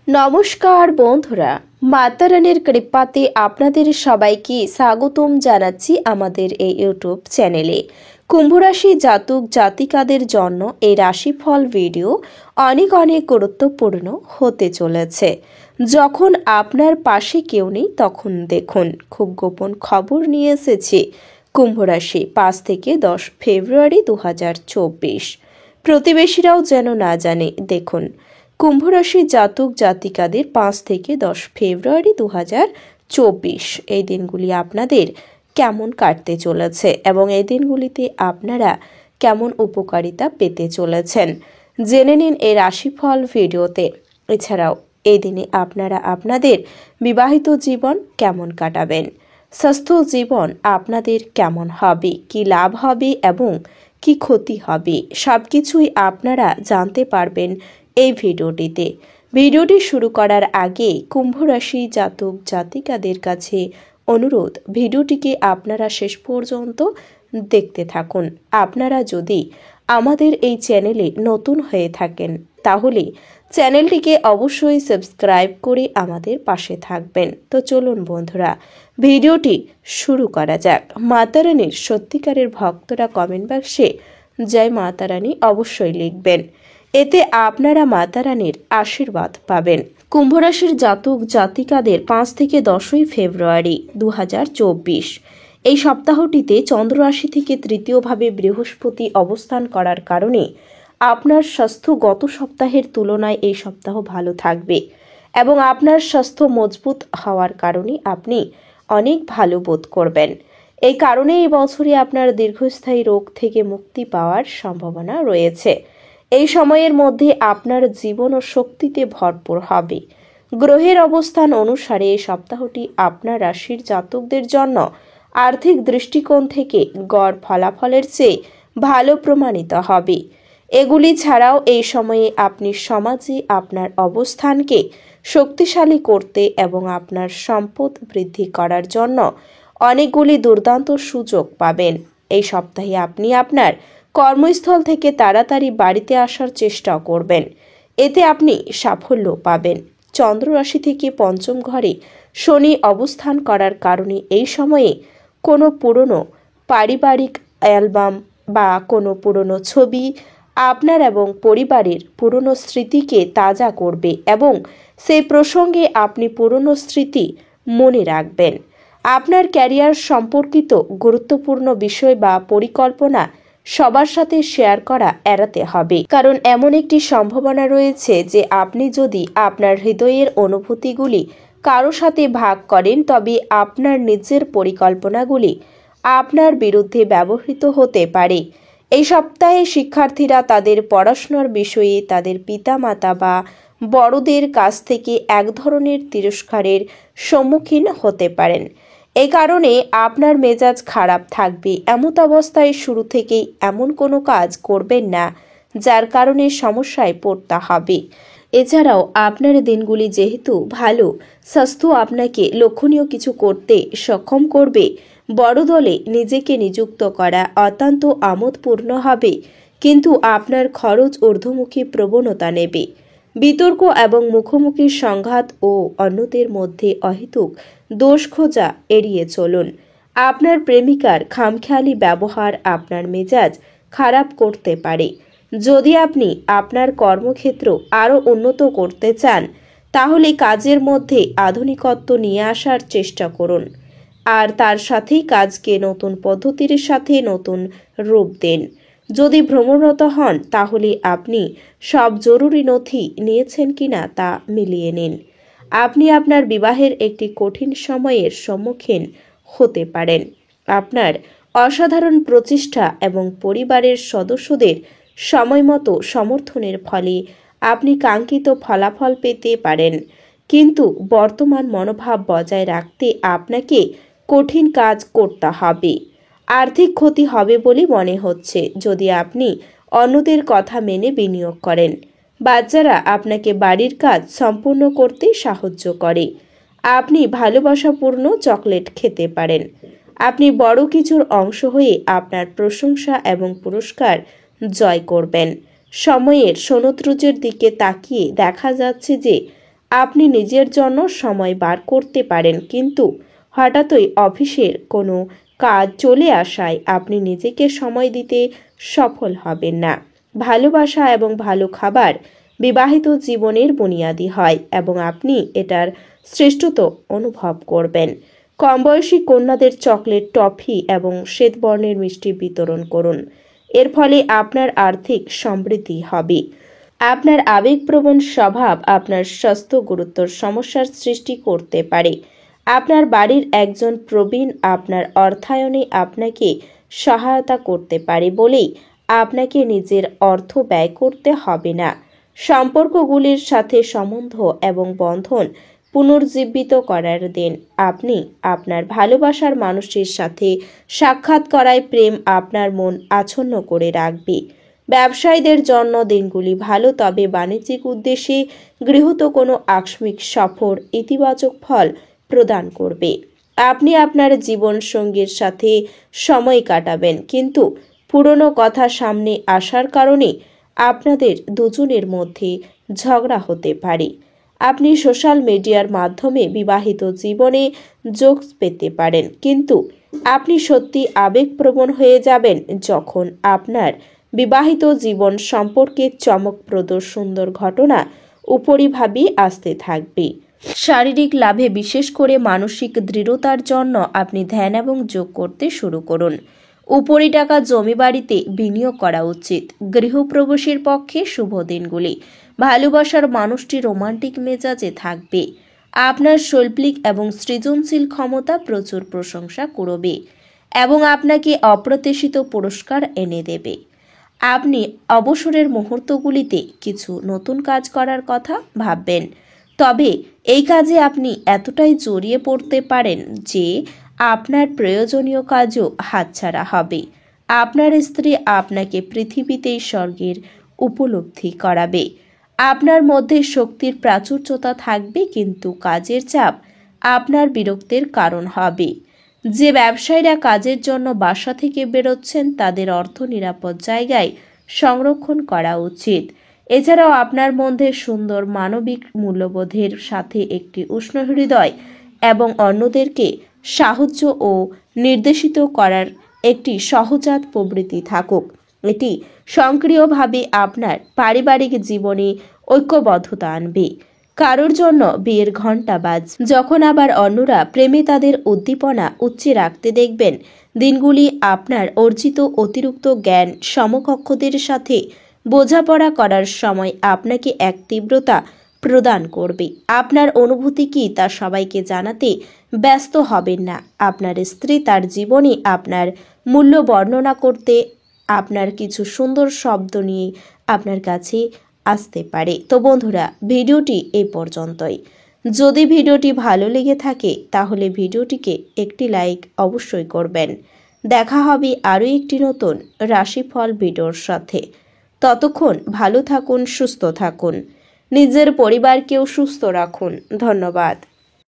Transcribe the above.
নমস্কার বন্ধুরা, মাতা রানীর কৃপাতে আপনাদের সবাইকে স্বাগতম জানাচ্ছি আমাদের এই ইউটিউব চ্যানেলে। কুম্ভরাশি জাতক জাতিকাদের জন্য এই রাশিফল ভিডিও অনেক গুরুত্বপূর্ণ হতে চলেছে। যখন আপনার পাশে কেউ নেই তখন দেখুন, খুব গোপন খবর নিয়ে এসেছি। কুম্ভরাশি 5 থেকে 10 ফেব্রুয়ারি 2024। প্রতিবেশীরাও যেন না জানে। দেখুন, কুম্ভরাশি জাতক জাতিকাদের 5 থেকে 10 ফেব্রুয়ারি 2024 এই দিনগুলি আপনাদের কেমন কাটতে চলেছে এবং এই দিনগুলিতে আপনারা কেমন উপকারিতা পেতে চলেছেন জেনে নিন এই রাশিফল ভিডিওতে। এছাড়াও এই দিনে আপনারা আপনাদের বিবাহিত জীবন কেমন কাটাবেন, স্বাস্থ্য জীবন আপনাদের কেমন হবে, কি লাভ হবে এবং কি ক্ষতি হবে, সবকিছুই আপনারা জানতে পারবেন এই ভিডিওটিতে। ভিডিওটি শুরু করার আগে কুম্ভ রাশি জাতক জাতিকাদের কাছে অনুরোধ, ভিডিওটিকে আপনারা শেষ পর্যন্ত দেখতে থাকুন। আপনারা যদি আমাদের এই চ্যানেলে নতুন হয়ে থাকেন তাহলে চ্যানেলটিকে অবশ্যই সাবস্ক্রাইব করে আমাদের পাশে থাকবেন। তো চলুন বন্ধুরা, ভিডিওটি শুরু করা যাক। মাতা রানীর সত্যিকারের ভক্তরা কমেন্ট বাক্সে জয় মাতা রানী অবশ্যই লিখবেন, এতে আপনারা মাতা রানীর আশীর্বাদ পাবেন। কুম্ভ রাশির জাতক জাতিকাদের 5 থেকে 10 ফেব্রুয়ারি 2024 এই সপ্তাহটিতে চন্দ্র রাশি থেকে তৃতীয়ভাবে বৃহস্পতি অবস্থান করার কারণে আপনার স্বাস্থ্য গত সপ্তাহের তুলনায় এই সপ্তাহ ভালো থাকবে এবং আপনার স্বাস্থ্য মজবুত হওয়ার কারণে আপনি অনেক ভালো বোধ করবেন। এই কারণে এই বছরে আপনার দীর্ঘস্থায়ী রোগ থেকে মুক্তি পাওয়ার সম্ভাবনা রয়েছে। এই সময়ের মধ্যে আপনার জীবন ও শক্তিতে ভরপুর হবে। গ্রহের অবস্থান অনুসারে এই সপ্তাহটি আপনার রাশির জাতকদের জন্য আর্থিক দৃষ্টিকোণ থেকে গড় ফলাফলের চেয়ে ভালো প্রমাণিত হবে। এগুলি ছাড়াও এই সময়ে আপনি সমাজে আপনার অবস্থানকে শক্তিশালী করতে এবং আপনার সম্পদ বৃদ্ধি করার জন্য অনেকগুলি দুর্দান্ত সুযোগ পাবেন। এই সপ্তাহে আপনি আপনার কর্মস্থল থেকে তাড়াতাড়ি বাড়িতে আসার চেষ্টা করবেন, এতে আপনি সাফল্য পাবেন। চন্দ্র রাশি থেকে পঞ্চম ঘরে শনি অবস্থান করার কারণে এই সময়ে কোনো পুরনো পারিবারিক অ্যালবাম বা কোনো পুরনো ছবি আপনার এবং পরিবারের পুরনো স্মৃতিকে তাজা করবে এবং সেই প্রসঙ্গে আপনি পুরনো স্মৃতি মনে রাখবেন। আপনার ক্যারিয়ার সম্পর্কিত গুরুত্বপূর্ণ বিষয় বা পরিকল্পনা সবার সাথে শেয়ার করা এড়াতে হবে, কারণ এমন একটি সম্ভাবনা রয়েছে যে আপনি যদি আপনার হৃদয়ের অনুভূতিগুলি কারো সাথে ভাগ করেন তবে আপনার নিজের পরিকল্পনাগুলি আপনার বিরুদ্ধে ব্যবহৃত হতে পারে। এই সপ্তাহে শিক্ষার্থীরা তাদের পড়াশোনার বিষয়ে তাদের পিতামাতা বা বড়দের কাছ থেকে এক ধরনের তিরস্কারের সম্মুখীন হতে পারেন। এই কারণে আপনার মেজাজ খারাপ থাকবে। এমত অবস্থায় শুরু থেকেই এমন কোনো কাজ করবেন না যার কারণে সমস্যায় পড়তে হবে। এছাড়াও আপনার দিনগুলি যেহেতু ভালো, স্বাস্থ্য আপনাকে লক্ষণীয় কিছু করতে সক্ষম করবে। বড় দলে নিজেকে নিযুক্ত করা অত্যন্ত আমোদপূর্ণ হবে, কিন্তু আপনার খরচ ঊর্ধ্বমুখী প্রবণতা নেবে। বিতর্ক এবং মুখোমুখি সংঘাত ও অন্যদের মধ্যে অহেতুক দোষ খোঁজা এড়িয়ে চলুন। আপনার প্রেমিকার খামখেয়ালি ব্যবহার আপনার মেজাজ খারাপ করতে পারে। যদি আপনি আপনার কর্মক্ষেত্র আরও উন্নত করতে চান তাহলে কাজের মধ্যে আধুনিকত্ব নিয়ে আসার চেষ্টা করুন, আর তার সাথেই কাজকে নতুন পদ্ধতির সাথে নতুন রূপ দিন। যদি ভ্রমণরত হন তাহলে আপনি সব জরুরি নথি নিয়েছেন কিনা তা মিলিয়ে নিন। আপনি আপনার বিবাহের একটি কঠিন সময়ের সম্মুখীন হতে পারেন। আপনার অসাধারণ প্রচেষ্টা এবং পরিবারের সদস্যদের সময়মতো সমর্থনের ফলে আপনি কাঙ্ক্ষিত ফলাফল পেতে পারেন, কিন্তু বর্তমান মনোভাব বজায় রাখতে আপনাকে কঠিন কাজ করতে হবে। আর্থিক ক্ষতি হবে বলে মনে হচ্ছে যদি আপনি অন্যদের কথা মেনে বিনিয়োগ করেন। বাচ্চারা আপনাকে বাড়ির কাজ সম্পূর্ণ করতে সাহায্য করে। আপনি ভালোবাসাপূর্ণ চকলেট খেতে পারেন। আপনি বড় কিছুর অংশ হয়ে আপনার প্রশংসা এবং পুরস্কার জয় করবেন। সময়ের সনত্রুজের দিকে তাকিয়ে দেখা যাচ্ছে যে আপনি নিজের জন্য সময় বার করতে পারেন, কিন্তু হঠাৎই অফিসের কোনো কাজ চলে আসায় আপনি নিজেকে সময় দিতে সফল হবেন না। ভালোবাসা এবং ভালো খাবার বিবাহিত জীবনের বুনিয়াদি হয় এবং আপনি এটার শ্রেষ্ঠত্ব অনুভব করবেন। কম বয়সী কন্যাদের চকলেট, টফি এবং শ্বেতবর্ণের মিষ্টি বিতরণ করুন। এর ফলে আপনার আর্থিক সমৃদ্ধি হবে। আপনার আবেগপ্রবণ স্বভাব আপনার স্বাস্থ্য গুরুতর সমস্যার সৃষ্টি করতে পারে। আপনার বাড়ির একজন প্রবীণ আপনার অর্থায়নে আপনাকে সহায়তা করতে পারে বলেই আপনাকে নিজের অর্থ ব্যয় করতে হবে না। সম্পর্কগুলির সাথে সম্বন্ধ এবং বন্ধন পুনর্জীবিত করার দিন। আপনি আপনার ভালোবাসার মানুষের সাথে সাক্ষাৎ করায় প্রেম আপনার মন আচ্ছন্ন করে রাখবে। ব্যবসায়ীদের জন্য দিনগুলি ভালো, তবে বাণিজ্যিক উদ্দেশ্যে গৃহীত কোনো আকস্মিক সফর ইতিবাচক ফল প্রদান করবে। আপনি আপনার জীবন সঙ্গীর সাথে সময় কাটাবেন, কিন্তু পুরনো কথা সামনে আসার কারণে আপনাদের দুজনের মধ্যে ঝগড়া হতে পারে। আপনি সোশ্যাল মিডিয়ার মাধ্যমে বিবাহিত জীবনে যোগ পেতে পারেন, কিন্তু আপনি সত্যি আবেগপ্রবণ হয়ে যাবেন যখন আপনার বিবাহিত জীবন সম্পর্কে চমকপ্রদ সুন্দর ঘটনা উপরিভাবে আসতে থাকবে। শারীরিক লাভে, বিশেষ করে মানসিক দৃঢ়তার জন্য আপনি ধ্যান এবং যোগ করতে শুরু করুন। উপরি টাকা জমি বাড়িতে বিনিয়োগ করা উচিত। গৃহপ্রবেশের পক্ষে শুভ দিনগুলি। ভালোবাসার মানুষটি রোমান্টিক মেজাজে থাকবে। আপনার শৈল্পিক এবং সৃজনশীল ক্ষমতা প্রচুর প্রশংসা করবে এবং আপনাকে অপ্রত্যাশিত পুরস্কার এনে দেবে। আপনি অবসরের মুহূর্তগুলিতে কিছু নতুন কাজ করার কথা ভাববেন, তবে এই কাজে আপনি এতটাই জড়িয়ে পড়তে পারেন যে আপনার প্রয়োজনীয় কাজও হাতছাড়া হবে। আপনার স্ত্রী আপনাকে পৃথিবীতেই স্বর্গের উপলব্ধি করাবে। আপনার মধ্যে শক্তির প্রাচুর্যতা থাকবে, কিন্তু কাজের চাপ আপনার বিরক্তির কারণ হবে। যে ব্যবসায়ীরা কাজের জন্য বাসা থেকে বেরোচ্ছেন তাদের অর্থ নিরাপদ জায়গায় সংরক্ষণ করা উচিত। এছাড়াও আপনার মধ্যে সুন্দর মানবিক মূল্যবোধের সাথে একটি উষ্ণ হৃদয় এবং অন্যদেরকে সাহায্য ও নির্দেশিত করার একটি সহজাত প্রবৃত্তি থাকুক। এটি সক্রিয়ভাবে আপনার পারিবারিক জীবনে ঐক্যবদ্ধতা আনবে। কারোর জন্য বিয়ের ঘণ্টা বাজ যখন আবার অন্যরা প্রেমে তাদের উদ্দীপনা উচ্চে রাখতে দেখবেন। দিনগুলি আপনার অর্জিত অতিরিক্ত জ্ঞান সমকক্ষদের সাথে বোঝাপড়া করার সময় আপনাকে এক তীব্রতা প্রদান করবে। আপনার অনুভূতি কি তা সবাইকে জানাতে ব্যস্ত হবেন না। আপনার স্ত্রী তার জীবনে আপনার মূল্য বর্ণনা করতে আপনার কিছু সুন্দর শব্দ নিয়ে আপনার কাছে আসতে পারে। তো বন্ধুরা, ভিডিওটি এই পর্যন্তই। যদি ভিডিওটি ভালো লেগে থাকে তাহলে ভিডিওটিকে একটি লাইক অবশ্যই করবেন। দেখা হবে আরও একটি নতুন রাশিফল ভিডিওর সাথে। ততক্ষণ ভালো থাকুন, সুস্থ থাকুন, নিজের পরিবারকেও সুস্থ রাখুন। ধন্যবাদ।